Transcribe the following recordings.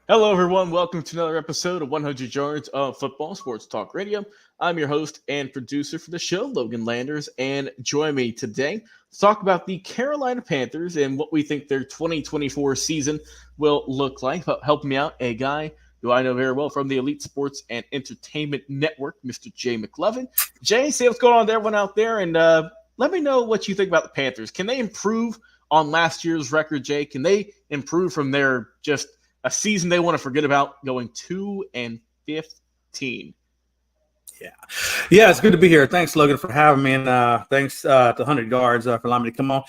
Hello, everyone. Welcome to another episode of 100 Yards of Football Sports Talk Radio. I'm your host and producer for the show, Logan Landers, and join me today to talk about the Carolina Panthers and what we think their 2024 season will look like. Helping me out, a guy who I know very well from the Elite Sports and Entertainment Network, Mr. Jay McLovin. Jay, say what's going on to everyone out there, and let me know what you think about the Panthers. Can they improve on last year's record, Jay? Can they improve from their just a season they want to forget about, going 2-15? Yeah, it's good to be here. Thanks, Logan, for having me, and thanks to 100 Yards for allowing me to come on.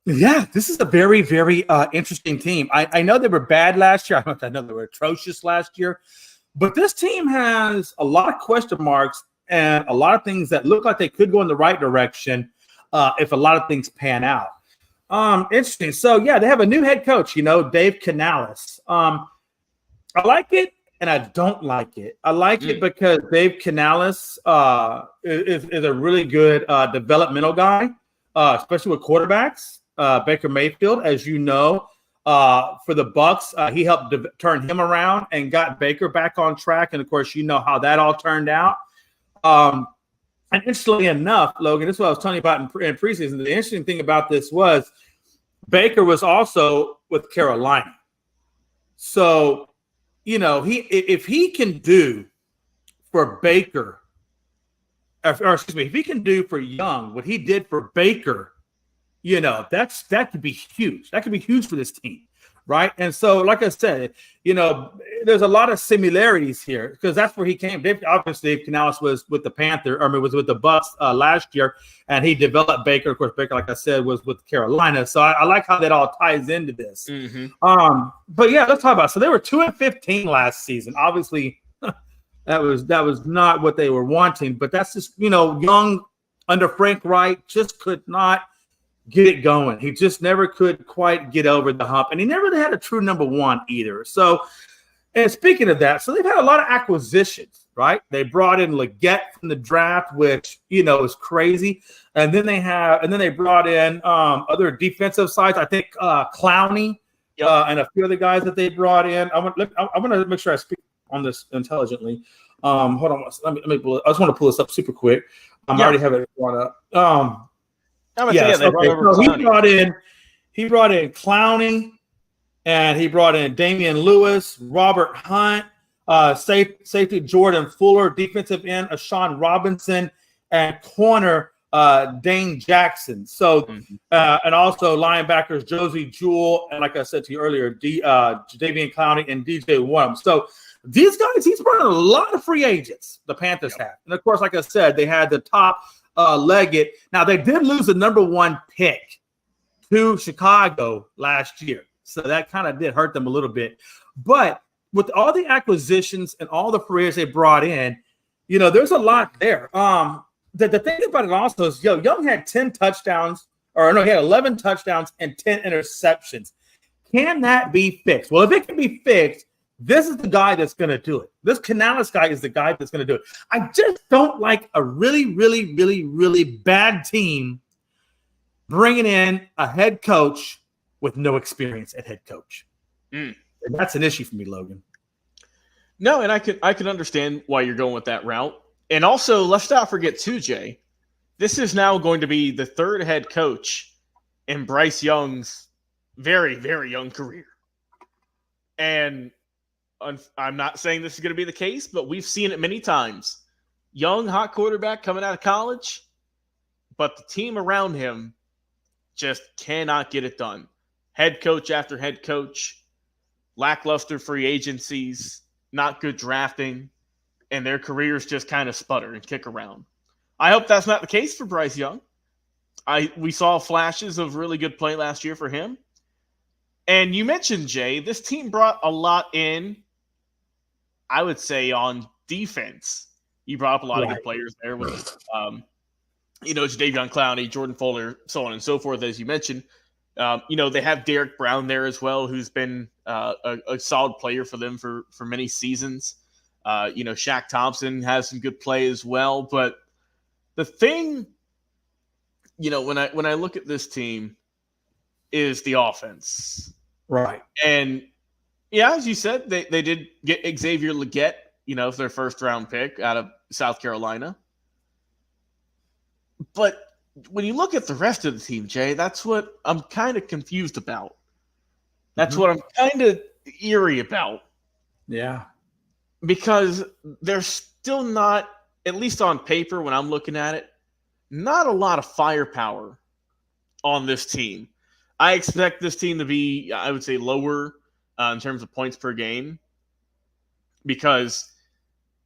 This is a very, very interesting team. I know they were bad last year. I know they were atrocious last year, but this team has a lot of question marks and a lot of things that look like they could go in the right direction if a lot of things pan out. Interesting. So, they have a new head coach, Dave Canales. I like it and I don't like it. I like it because Dave Canales is a really good developmental guy, especially with quarterbacks. Baker Mayfield, as you know, for the Bucks, he helped turn him around and got Baker back on track. And, of course, you know how that all turned out. And interestingly enough, Logan, this is what I was telling you about in preseason. The interesting thing about this was Baker was also with Carolina. So, if he can do for Baker, if he can do for Young what he did for Baker, that could be huge. That could be huge for this team. Right. And so, like I said, there's a lot of similarities here because that's where he came. Dave Canales was with the was with the Bucks last year, and he developed Baker. Of course, Baker, like I said, was with Carolina. So I like how that all ties into this. Mm-hmm. But let's talk about it. So they were 2-15 last season. Obviously, that was not what they were wanting, but that's just, Young under Frank Wright just could not get it going. He just never could quite get over the hump, and he never really had a true number one either. So, and speaking of that, so they've had a lot of acquisitions, right? They brought in Leggett from the draft, which is crazy, and then they brought in other defensive sides. I think Clowney and a few other guys that they brought in. I want to make sure I speak on this intelligently. Hold on, let me pull it. I just want to pull this up super quick. I already have it brought up. So he brought in Clowney, and he brought in Damian Lewis, Robert Hunt, safety Jordan Fuller, defensive end Ashawn Robinson, and corner Dane Jackson. So, and also linebackers Josie Jewell, and like I said to you earlier, Davian Clowney and DJ Worm. So these guys, he's brought in a lot of free agents. The Panthers have, and of course, like I said, they had the top. Leggett. Now, they did lose the number one pick to Chicago last year. So that kind of did hurt them a little bit. But with all the acquisitions and all the free agents they brought in, there's a lot there. The thing about it also is, Young had 10 touchdowns, he had 11 touchdowns and 10 interceptions. Can that be fixed? Well, if it can be fixed, this is the guy that's going to do it. This Canales guy is the guy that's going to do it. I just don't like a really, really, really, really bad team bringing in a head coach with no experience at head coach. And that's an issue for me, Logan. No, and I can understand why you're going with that route. And also, let's not forget too, Jay, this is now going to be the third head coach in Bryce Young's very, very young career. And I'm not saying this is going to be the case, but we've seen it many times. Young, hot quarterback coming out of college, but the team around him just cannot get it done. Head coach after head coach, lackluster free agencies, not good drafting, and their careers just kind of sputter and kick around. I hope that's not the case for Bryce Young. We saw flashes of really good play last year for him. And you mentioned, Jay, this team brought a lot in, I would say, on defense. You brought up a lot of good players there with, Jadeveon Clowney, Jordan Fuller, so on and so forth, as you mentioned. They have Derek Brown there as well, who's been a solid player for them for many seasons. Shaq Thompson has some good play as well. But the thing, when I look at this team is the offense. Right. And Yeah, as you said, they did get Xavier Legette, their first round pick out of South Carolina. But when you look at the rest of the team, Jay, that's what I'm kind of confused about. That's Mm-hmm. what I'm kind of eerie about. Yeah. Because they're still not, at least on paper when I'm looking at it, not a lot of firepower on this team. I expect this team to be, I would say, lower in terms of points per game. Because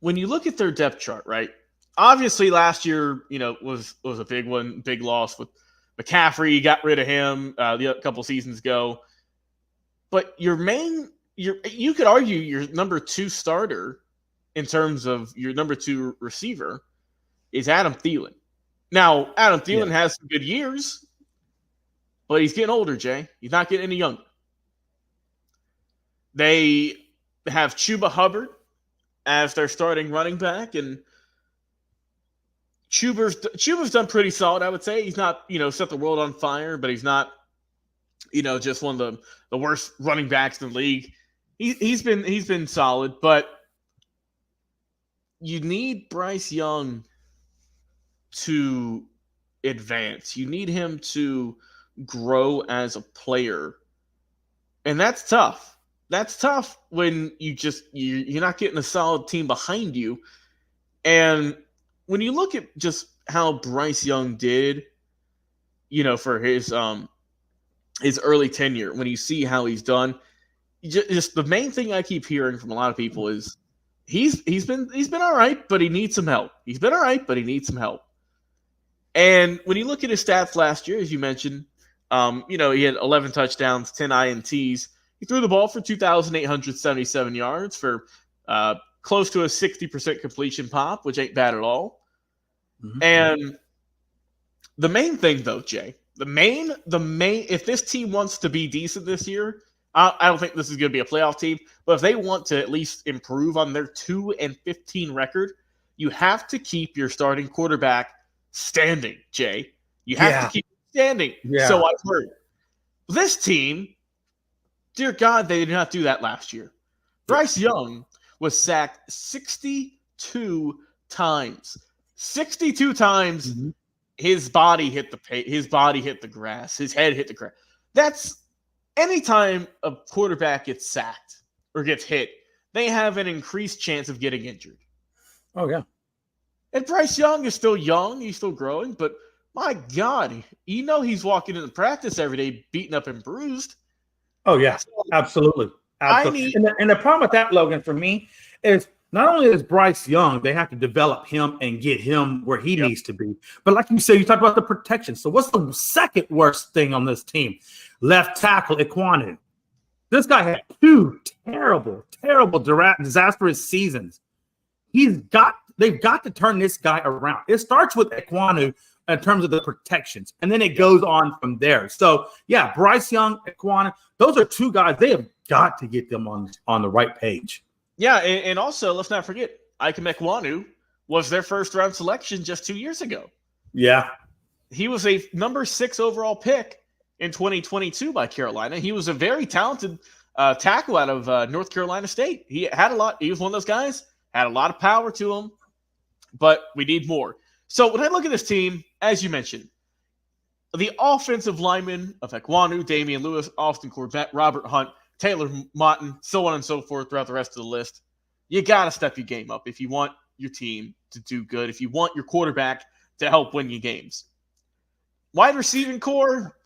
when you look at their depth chart, right? Obviously, last year, was a big one, big loss with McCaffrey. You got rid of him a couple seasons ago. But you could argue your number 2 starter in terms of your number 2 receiver is Adam Thielen. Now, Adam Thielen has some good years, but he's getting older, Jay. He's not getting any younger. They have Chuba Hubbard as their starting running back, and Chuba's done pretty solid, I would say. He's not, set the world on fire, but he's not, just one of the worst running backs in the league. He's been solid, but you need Bryce Young to advance. You need him to grow as a player. And that's tough. That's tough when you're not getting a solid team behind you. And when you look at just how Bryce Young did, for his early tenure, when you see how he's done, just the main thing I keep hearing from a lot of people is he's been all right, but he needs some help. He's been all right, but he needs some help. And when you look at his stats last year, as you mentioned, he had 11 touchdowns, 10 INTs. He threw the ball for 2,877 yards for close to a 60% completion pop, which ain't bad at all. Mm-hmm. And the main thing, though, Jay, if this team wants to be decent this year, I don't think this is going to be a playoff team, but if they want to at least improve on their 2-15 record, you have to keep your starting quarterback standing, Jay. You have to keep standing. Yeah. So I've heard. This team, dear God, they did not do that last year. Bryce Young was sacked 62 times. 62 times. Mm-hmm. His body hit the grass. His head hit the grass. That's anytime a quarterback gets sacked or gets hit, they have an increased chance of getting injured. Oh, yeah. And Bryce Young is still young. He's still growing. But, my God, he's walking into practice every day beaten up and bruised. Oh, yeah. So, absolutely. And the problem with that, Logan, for me, is not only is Bryce Young, they have to develop him and get him where he needs to be. But like you said, you talked about the protection. So what's the second worst thing on this team? Left tackle, Ekwonu. This guy had 2 terrible, disastrous seasons. They've got to turn this guy around. It starts with Ekwonu in terms of the protections, and then it goes on from there. So, yeah, Bryce Young, Ekwonu, those are 2 guys. They have got to get them on the right page. Yeah, and also, let's not forget, Ikem Ekwonu was their first-round selection just 2 years ago. Yeah. He was a number 6 overall pick in 2022 by Carolina. He was a very talented tackle out of North Carolina State. He was one of those guys, had a lot of power to him, but we need more. So when I look at this team, as you mentioned, the offensive linemen of Ekwonu, Damian Lewis, Austin Corbett, Robert Hunt, Taylor Motton, so on and so forth throughout the rest of the list, you got to step your game up if you want your team to do good, if you want your quarterback to help win you games. Wide receiving core,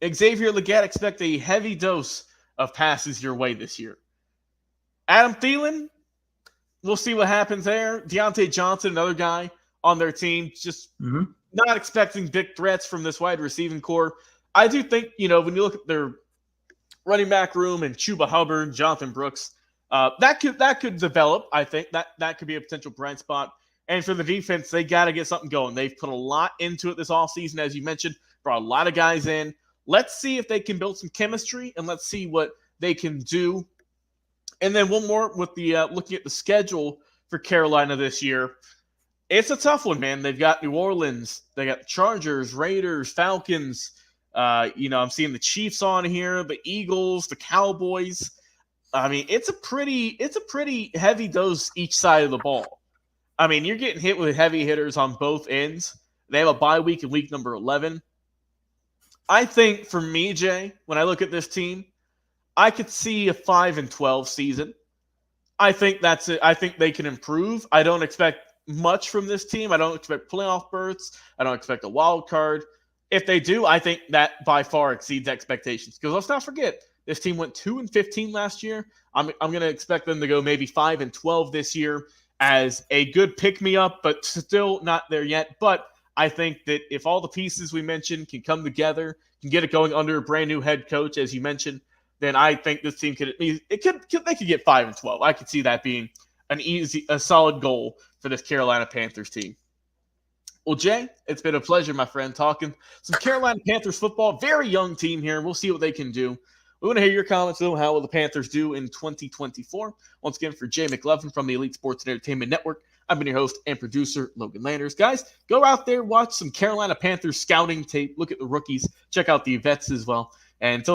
Xavier Legette, expect a heavy dose of passes your way this year. Adam Thielen, we'll see what happens there. Deontay Johnson, another guy on their team, just not expecting big threats from this wide receiving core. I do think, when you look at their running back room and Chuba Hubbard, Jonathan Brooks, that could develop. I think that could be a potential bright spot. And for the defense, they got to get something going. They've put a lot into it this offseason, as you mentioned, brought a lot of guys in. Let's see if they can build some chemistry, and let's see what they can do. And then one more with the looking at the schedule for Carolina this year. It's a tough one, man. They've got New Orleans. They got the Chargers, Raiders, Falcons. I'm seeing the Chiefs on here, the Eagles, the Cowboys. I mean, it's a pretty heavy dose each side of the ball. I mean, you're getting hit with heavy hitters on both ends. They have a bye week in week number 11. I think for me, Jay, when I look at this team, I could see a 5-12 season. I think that's it. I think they can improve. I don't expect much from this team. I don't expect playoff berths. I don't expect a wild card. If they do, I think that by far exceeds expectations. Because let's not forget, this team went 2-15 last year. I'm going to expect them to go maybe 5-12 this year as a good pick-me-up, but still not there yet. But I think that if all the pieces we mentioned can come together, can get it going under a brand new head coach, as you mentioned, then I think this team they could get 5-12. I could see that being a solid goal for this Carolina Panthers team. Well, Jay, it's been a pleasure, my friend, talking some Carolina Panthers football. Very young team here. We'll see what they can do. We want to hear your comments, though. How will the Panthers do in 2024? Once again, for Jay McLevin from the Elite Sports and Entertainment Network, I've been your host and producer, Logan Landers. Guys, go out there, watch some Carolina Panthers scouting tape. Look at the rookies. Check out the vets as well. And until